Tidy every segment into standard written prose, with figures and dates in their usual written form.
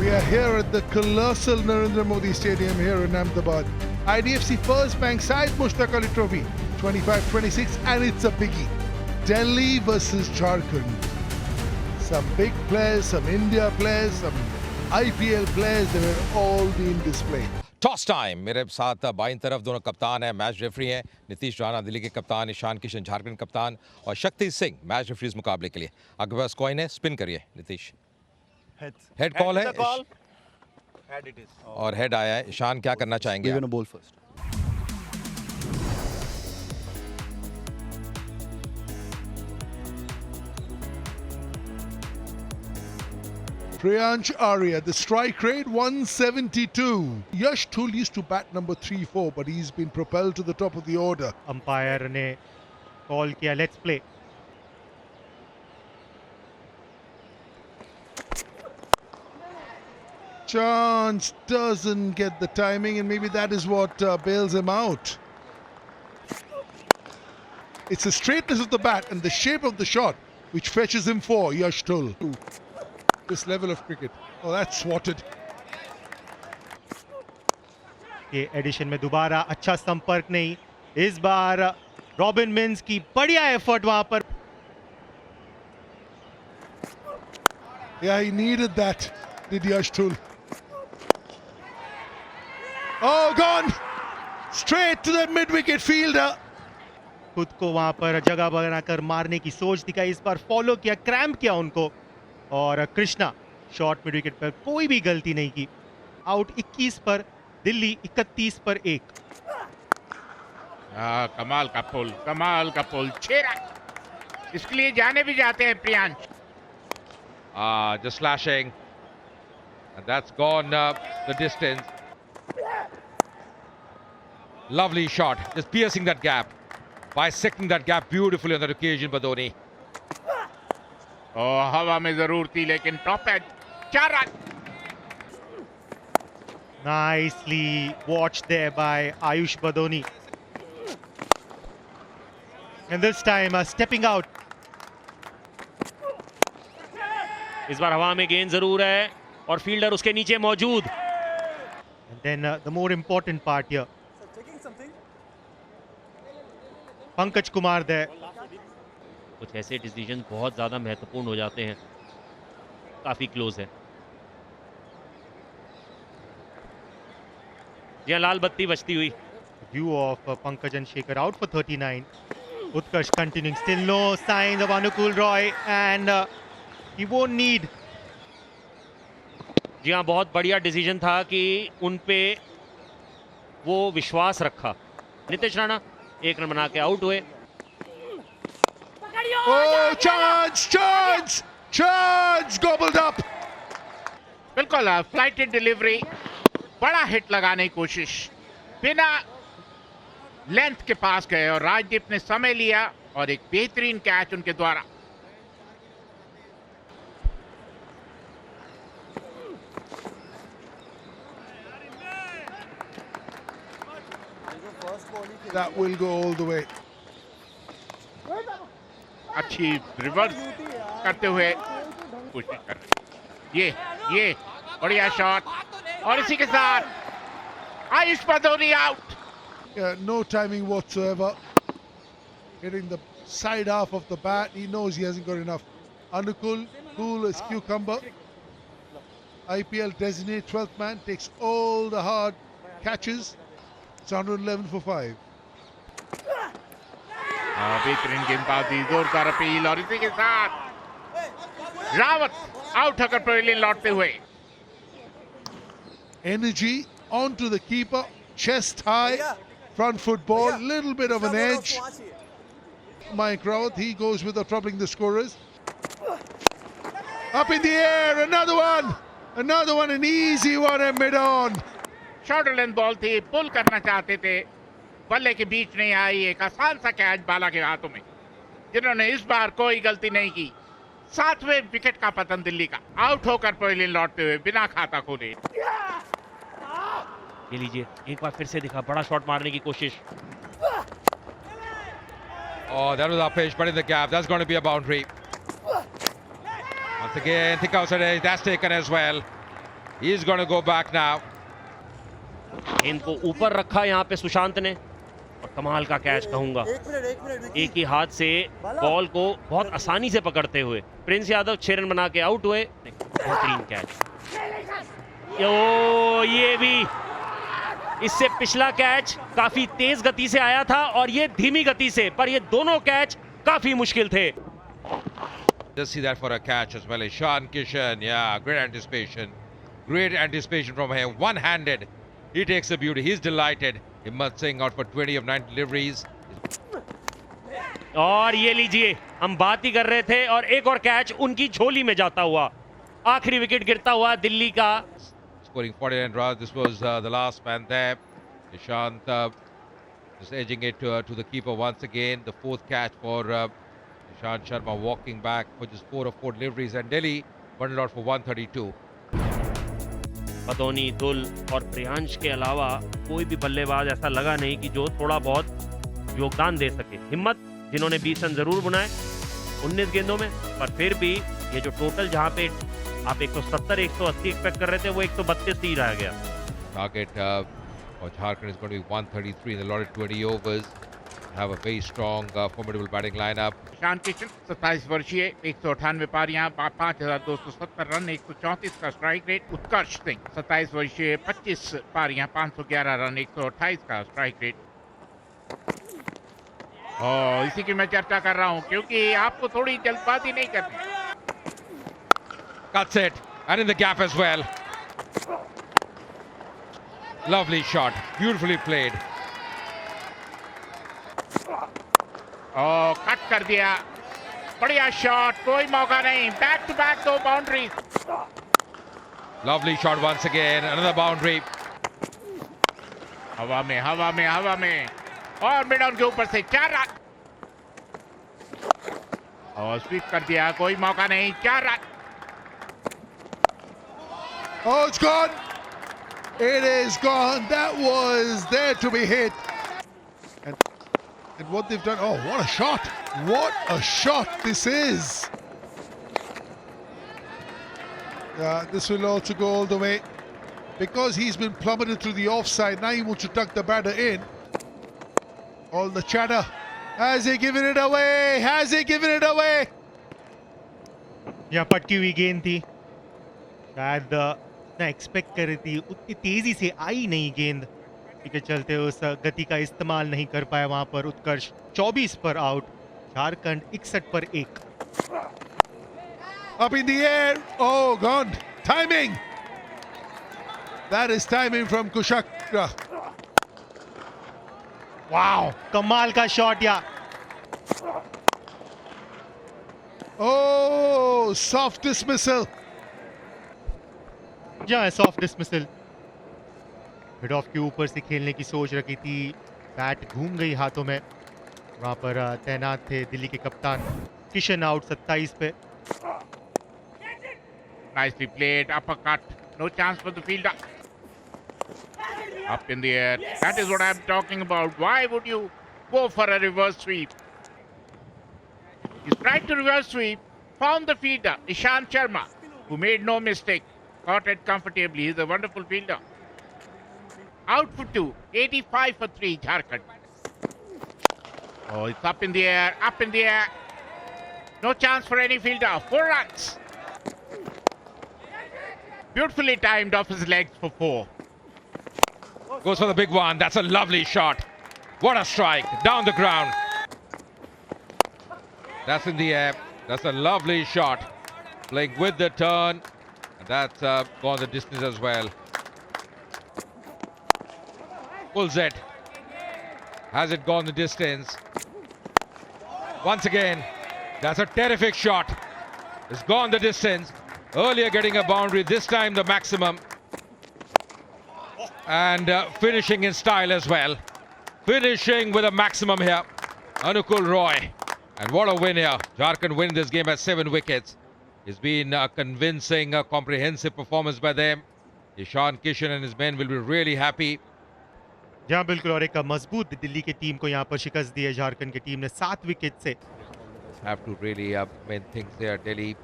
We are here at the colossal Narendra Modi Stadium here in Ahmedabad. IDFC First Bank Syed Mushtaq Ali Trophy 25-26, and it's a biggie. Delhi versus Jharkhand. Some big players, some India players, some IPL players, they were all being displayed. Toss time. मेरे साथ बाईं तरफ दोनों कप्तान हैं, match referee हैं। नीतीश राणा दिल्ली के कप्तान, ईशान किशन झारखंड कप्तान और शक्ति सिंह मैच रेफरी इस मुकाबले के लिए। आपके पास कॉइन है, स्पिन करिए नीतीश। हेड कॉल है और हेड आया है। ईशान क्या करना चाहेंगे? बोल first. Priyansh Arya, the strike rate 172. Yash Thul used to bat number 3-4, but he's been propelled to the top of the order. Umpire ने कॉल किया let's play. Chance doesn't get the timing, and maybe that is what bails him out. It's the straightness of the bat and the shape of the shot which fetches him for Yash Thul. This level of cricket. Oh, that's swatted. ये addition में दोबारा अच्छा संपर्क नहीं, इस बार robin mince की बढ़िया effort वहां पर। Yeah, he needed that, did Yash Thul. Oh, gone! Straight to the mid-wicket fielder. खुद को वहां पर जगह बनाकर मारने की सोच दिखाई, इस बार फॉलो किया, क्रैम्प किया उनको, और कृष्णा शॉर्ट मिड विकेट पर कोई भी गलती नहीं की। आउट 21 पर, दिल्ली 31 पर 1। कमाल का पुल 6 रन। इसके लिए जाने भी जाते हैं Priyansh. Just slashing, and that's gone the distance. Lovely shot, just piercing that gap, bisecting that gap beautifully on that occasion by Dhoni. हवा में जरूर थी, लेकिन top edge 4 run. Nicely watched there by Ayush Badoni. And this time stepping out. इस बार हवा में गेंद जरूर है और फील्डर उसके नीचे मौजूद। And then the more important part here. Pankaj Kumar there. कुछ ऐसे डिसीजन बहुत ज्यादा महत्वपूर्ण हो जाते हैं, काफी क्लोज है। जी लाल बत्ती बजती हुई। View of Pankaj and Shekhar out for 39. Utkarsh continuing, still no signs of Anukul Roy, and he won't need. जी हाँ, बहुत बढ़िया डिसीजन था कि उन पे वो विश्वास रखा। नीतीश राणा 1 रन बना के आउट हुए। Oh, chance! Gobbled up. बिल्कुल फ्लाइटेड डिलीवरी, बड़ा हिट लगाने की कोशिश, बिना लेंथ के पास गए और राजदीप ने समय लिया और एक बेहतरीन कैच उनके द्वारा। That will go all the way. अच्छी रिवर्स करते हुए कोशिश कर रहे। ये बढ़िया शॉट, और इसी के साथ Ayush Badoni out. Yeah, no timing whatsoever. Hitting the side half of the bat. He knows he hasn't got enough. Anukul, cool as cucumber. IPL designated 12th man, takes all the hard catches. It's 111 for 5. बेहतरीन गेंदबाजी, जोरदार appeal, और इसी के साथ Rawat out होकर pavilion लौटते हुए। Energy onto the keeper, chest high, front foot ball, little bit of an edge. Mike Rawat, he goes with the troubling the scorers. Up in the air, another one, an easy one and mid on. Short length ball थी, पुल करना चाहते थे, बल्ले के बीच नहीं आई। एक आसान सा कैच बाला के हाथों में, जिन्होंने इस बार कोई गलती नहीं की। 7वें विकेट का पतन दिल्ली का, आउट होकर पवेलियन लौटते हुए बिना खाता खोले। ये लीजिए, एक बार फिर से दिखा, बड़ा शॉट मारने की कोशिश। Oh, that was uppish, but in the gap. That's going to be a boundary. Once again, Thikau Saraj, that's taken as well. He's going to go back now. इनको ऊपर रखा यहाँ पे सुशांत ने और कमाल का कैच कहूंगा। एक ही हाथ से बॉल को बहुत आसानी से पकड़ते हुए प्रिंस यादव 6 रन बना के आउट हुए। बेहतरीन कैच। ओ ये भी, इससे पिछला कैच काफी तेज गति से आया था और ये धीमी गति से, पर ये दोनों कैच काफी मुश्किल थे। Just see that for a catch as well. Ishan Kishan, yeah, great anticipation. Great anticipation from him. One-handed. He takes the beauty. He's delighted. Himmat Singh out for 20 of 9 deliveries. और ये लीजिए, हम बात ही कर रहे थे और एक और कैच उनकी झोली में जाता हुआ। आखिरी विकेट गिरता हुआ दिल्ली का। Scoring 49 runs. This was the last man there. Ishant just edging it to the keeper once again. The 4th catch for Ishant Sharma walking back for just 4 of 4 deliveries, and Delhi bundled out for 132. पदोनी, दुल और प्रियांश के अलावा कोई भी बल्लेबाज ऐसा लगा नहीं कि जो थोड़ा बहुत योगदान दे सके। हिम्मत जिन्होंने 20 रन जरूर बनाए 19 गेंदों में, पर फिर भी ये जो टोटल जहां पे आप 170 180 एक्सपेक्ट कर रहे थे वो 132 ही रह गया। Target for Jharkhand is going to be 133 in the allotted 20 overs. Have a very strong, formidable batting lineup. Ishan Kishan 27 वर्षीय, 198 पारियां, 5270 रन, 134 का स्ट्राइक रेट। उत्कर्ष सिंह 27 वर्षीय, 25 पारियां, 511 रन, 128 का स्ट्राइक रेट। इसी की मैं चर्चा कर रहा हूं क्योंकि आपको थोड़ी जल्दबाजी नहीं करनी। Cuts it, and in the gap as well. Lovely shot, beautifully played. Cut कर दिया, बढ़िया शॉट, कोई मौका नहीं। Back to back 2 boundaries. Lovely shot once again, another boundary. हवा में, हवा में, हवा में, और मिड ऑन के ऊपर से 4 रन। और स्वीप कर दिया, कोई मौका नहीं, 4 run. Oh, it's gone. It is gone. That was there to be hit. And what they've done, oh, what a shot. What a shot this is. This will also go all the way. Because he's been plummeted through the offside, now he wants to tuck the batter in. All the chatter. Has he given it away? Has he given it away? यहाँ पटकी हुई गेंद थी, शायद ना expect कर रही थी, उतनी तेजी से आई नहीं गेंद के चलते उस गति का इस्तेमाल नहीं कर पाया वहां पर उत्कर्ष। 24 पर आउट, झारखंड 61 पर 1। Up in the air. Oh, gone. Timing. That is timing from Kushak. Wow, कमाल का शॉट। या Oh, soft dismissal. जहाँ सॉफ्ट डिसमिसल। मिड ऑफ के ऊपर से खेलने की सोच रखी थी, बैट घूम गई हाथों में। वहां पर तैनात थे दिल्ली के कप्तान किशन। आउट 27 पे। Nicely played, uppercut, no chance for the fielder. Up in the air, that is what I'm talking about. Why would you go for a reverse sweep? He tried to reverse sweep, found the fielder, Ishant Sharma, who made no mistake, caught it comfortably. He's a wonderful fielder. Out for 2, 85 for 3, Jharkhand. Oh, it's up in the air, up in the air. No chance for any fielder, 4 runs. Beautifully timed off his legs for 4. Goes for the big one. That's a lovely shot. What a strike. Down the ground. That's in the air. That's a lovely shot. Playing with the turn. And that's gone the distance as well. Pulls it. Has it gone the distance? Once again, that's a terrific shot. It's gone the distance. Earlier getting a boundary, this time the maximum. And finishing in style as well. Finishing with a maximum here. Anukul Roy. And what a win here. Jharkhand win this game at 7 wickets. It's been a convincing, comprehensive performance by them. Ishan Kishan and his men will be really happy. जहाँ बिल्कुल, और एक मजबूत दिल्ली की team को यहाँ पर शिकस्त दी है झारखंड की टीम ने 7 विकेट से। Have to really mend things there. Delhi,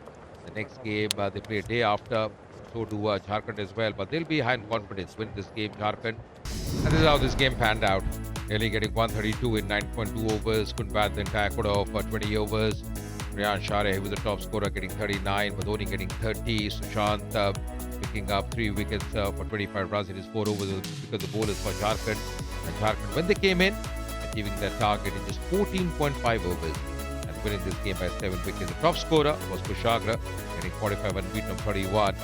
the next game they play a day after. so do Jharkhand as well. But they'll be high in confidence win this game, Jharkhand. And this is how this game panned out. Nearly getting 132 in 9.2 overs. Couldn't bat the entire quarter of 20 overs. Riyan Share, who was the top scorer, getting 39. Madhoni getting 30. Sushant picking up 3 wickets for 25 runs in his 4 overs because the bowlers for Jharkhand. And Jharkhand, when they came in, achieving their target in just 14.5 overs and winning this game by 7 wickets. The top scorer was Kushagra, getting 45 and beaten of 31.